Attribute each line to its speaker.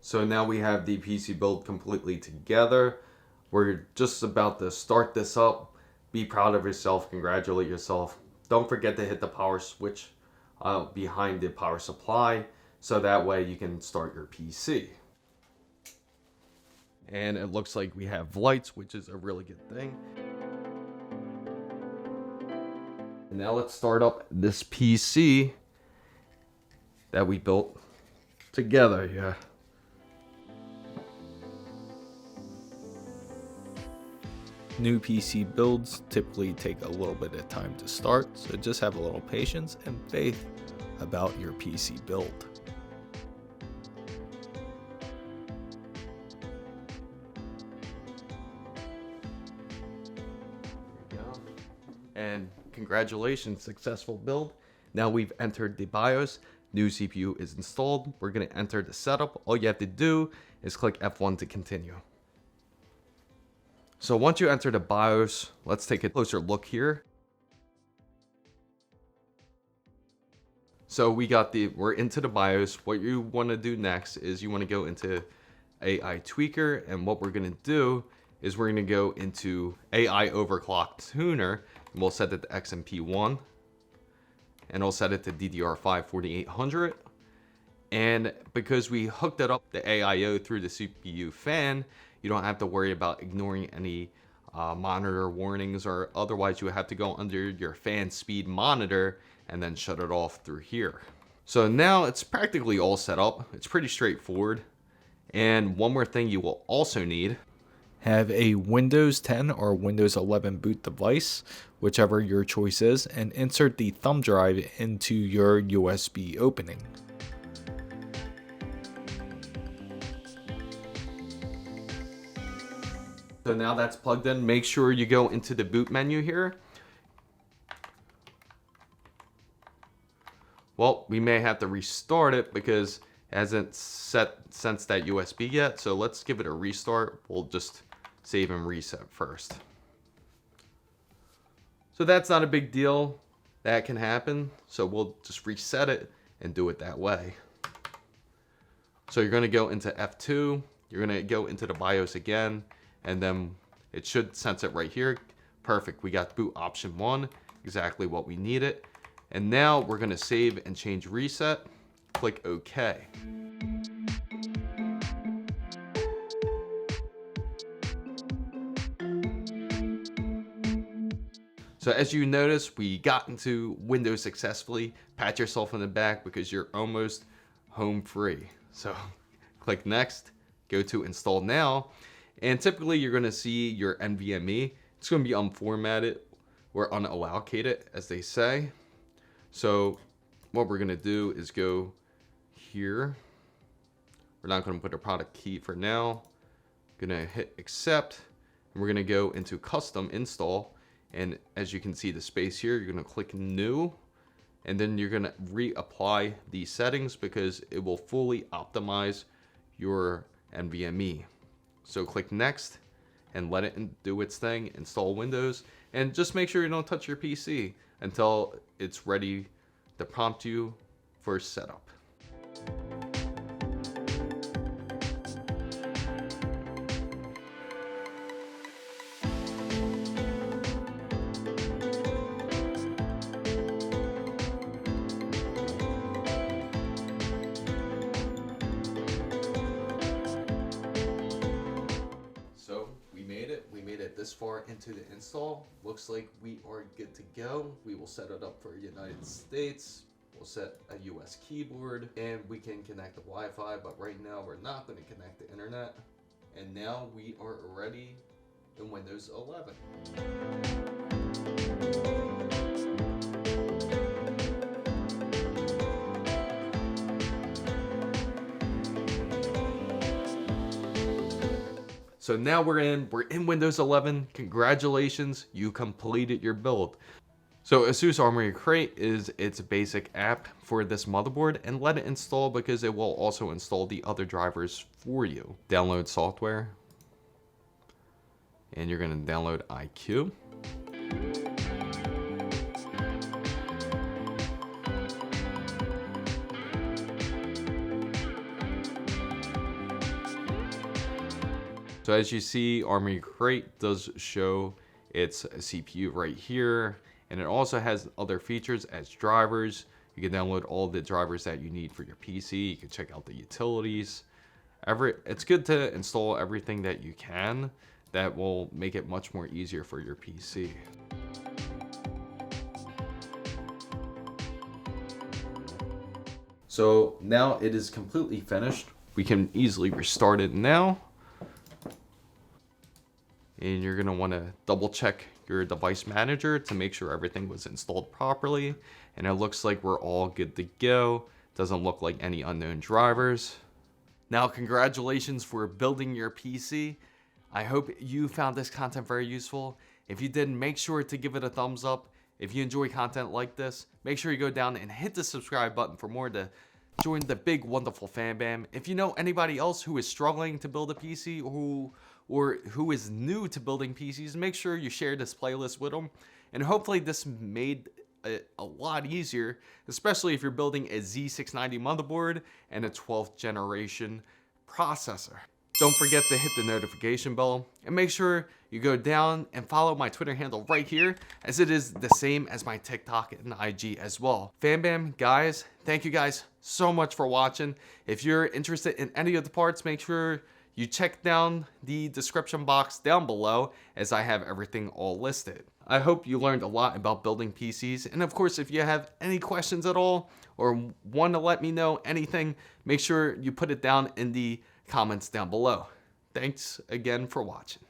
Speaker 1: So now we have the PC build completely together. We're just about to start this up. Be proud of yourself, congratulate yourself. Don't forget to hit the power switch behind the power supply so that way you can start your PC. And it looks like we have lights, which is a really good thing. And now let's start up this PC that we built together. Yeah.
Speaker 2: New PC builds typically take a little bit of time to start, so just have a little patience and faith about your PC build.
Speaker 1: There you go. And congratulations, successful build. Now we've entered the BIOS. New CPU is installed. We're going to enter the setup. All you have to do is click F1 to continue. So once you enter the BIOS, let's take a closer look here. So we're into the BIOS. What you want to do next is you want to go into AI Tweaker, and what we're going to do is we're going to go into AI Overclock Tuner, and we'll set it to XMP1, and I'll set it to DDR5 4800. And because we hooked it up the AIO through the CPU fan, you don't have to worry about ignoring any monitor warnings, or otherwise you have to go under your fan speed monitor and then shut it off through here. So now it's practically all set up. It's pretty straightforward. And one more thing you will also need.
Speaker 2: Have a Windows 10 or Windows 11 boot device, whichever your choice is, and insert the thumb drive into your USB opening.
Speaker 1: So now that's plugged in, make sure you go into the boot menu here. Well, we may have to restart it because it hasn't sensed that USB yet. So let's give it a restart. We'll just save and reset first. So that's not a big deal. That can happen. So we'll just reset it and do it that way. So you're going to go into F2. You're going to go into the BIOS again. And then it should sense it right here. Perfect. We got boot option 1, exactly what we needed. And now we're going to save and change reset. Click OK. So as you notice, we got into Windows successfully. Pat yourself on the back because you're almost home free. So click next, go to install now. And typically you're going to see your NVMe. It's going to be unformatted or unallocated, as they say. So what we're going to do is go here. We're not going to put a product key for now. Going to hit accept. And we're going to go into custom install. And as you can see the space here, you're going to click new. And then you're going to reapply these settings because it will fully optimize your NVMe. So click next and let it do its thing, install Windows, and just make sure you don't touch your PC until it's ready to prompt you for setup. This far into the install. Looks like we are good to go. We will set it up for United States. We'll set a US keyboard and we can connect the Wi-Fi, but right now we're not going to connect the internet. And now we are ready in Windows 11. So now we're in Windows 11. Congratulations, you completed your build. So ASUS Armoury Crate is its basic app for this motherboard, and let it install because it will also install the other drivers for you. Download software, and you're going to download iCUE. So as you see, Armoury Crate does show its CPU right here, and it also has other features as drivers. You can download all the drivers that you need for your PC. You can check out the utilities. It's good to install everything that you can. That will make it much more easier for your PC. So now it is completely finished. We can easily restart it now. And you're gonna wanna double check your device manager to make sure everything was installed properly. And it looks like we're all good to go. Doesn't look like any unknown drivers. Now, congratulations for building your PC. I hope you found this content very useful. If you did, make sure to give it a thumbs up. If you enjoy content like this, make sure you go down and hit the subscribe button for more to join the big, wonderful fan bam. If you know anybody else who is struggling to build a PC or who is new to building PCs, make sure you share this playlist with them. And hopefully this made it a lot easier, especially if you're building a Z690 motherboard and a 12th generation processor. Don't forget to hit the notification bell and make sure you go down and follow my Twitter handle right here, as it is the same as my TikTok and IG as well. FanBam guys, thank you guys so much for watching. If you're interested in any of the parts, make sure you check down the description box down below, as I have everything all listed. I hope you learned a lot about building PCs, and of course, if you have any questions at all or want to let me know anything, make sure you put it down in the comments down below. Thanks again for watching.